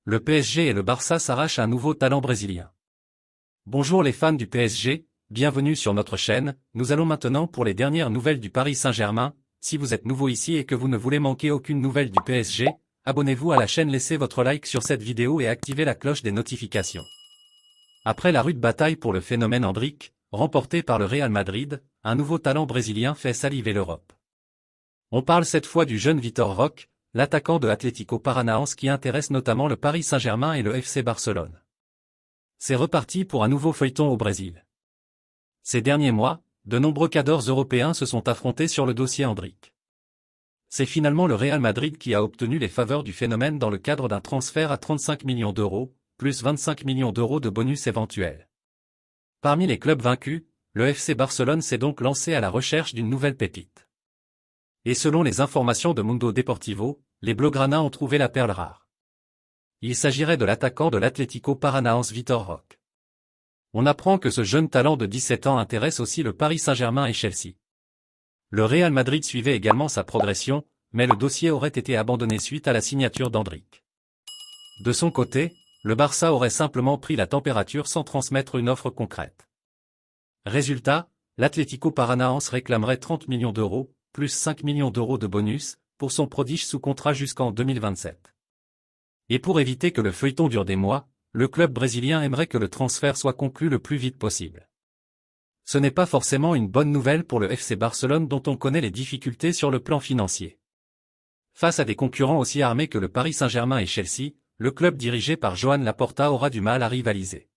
le PSG et le Barça s'arrachent un nouveau talent brésilien. Bonjour les fans du PSG, bienvenue sur notre chaîne. Nous allons maintenant pour les dernières nouvelles du Paris Saint-Germain. Si vous êtes nouveau ici et que vous ne voulez manquer aucune nouvelle du PSG, abonnez-vous à la chaîne, laissez votre like sur cette vidéo et activez la cloche des notifications. Après la rude bataille pour le phénomène Endrick, remporté par le Real Madrid, un nouveau talent brésilien fait saliver l'Europe. On parle cette fois du jeune Vitor Roque, l'attaquant de Atlético Paranaense qui intéresse notamment le Paris Saint-Germain et le FC Barcelone. C'est reparti pour un nouveau feuilleton au Brésil. Ces derniers mois, de nombreux cadors européens se sont affrontés sur le dossier Endrick. C'est finalement le Real Madrid qui a obtenu les faveurs du phénomène dans le cadre d'un transfert à 35 millions d'euros, plus 25 millions d'euros de bonus éventuels. Parmi les clubs vaincus, le FC Barcelone s'est donc lancé à la recherche d'une nouvelle pépite. Et selon les informations de Mundo Deportivo, les Blaugrana ont trouvé la perle rare. Il s'agirait de l'attaquant de l'Atlético Paranaense Vitor Roque. On apprend que ce jeune talent de 17 ans intéresse aussi le Paris Saint-Germain et Chelsea. Le Real Madrid suivait également sa progression, mais le dossier aurait été abandonné suite à la signature d'Endrick. De son côté, le Barça aurait simplement pris la température sans transmettre une offre concrète. Résultat, l'Atlético Paranaense réclamerait 30 millions d'euros, plus 5 millions d'euros de bonus, pour son prodige sous contrat jusqu'en 2027. Et pour éviter que le feuilleton dure des mois, le club brésilien aimerait que le transfert soit conclu le plus vite possible. Ce n'est pas forcément une bonne nouvelle pour le FC Barcelone dont on connaît les difficultés sur le plan financier. Face à des concurrents aussi armés que le Paris Saint-Germain et Chelsea, le club dirigé par Joan Laporta aura du mal à rivaliser.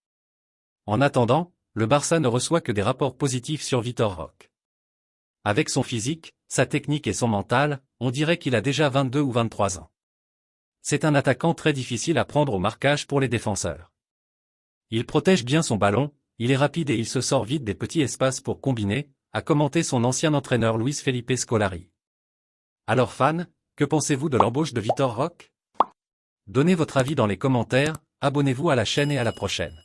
En attendant, le Barça ne reçoit que des rapports positifs sur Vitor Roque. Avec son physique, sa technique et son mental, on dirait qu'il a déjà 22 ou 23 ans. C'est un attaquant très difficile à prendre au marquage pour les défenseurs. Il protège bien son ballon, il est rapide et il se sort vite des petits espaces pour combiner, a commenté son ancien entraîneur Luis Felipe Scolari. Alors fans, que pensez-vous de l'embauche de Vitor Roque? Donnez votre avis dans les commentaires, abonnez-vous à la chaîne et à la prochaine.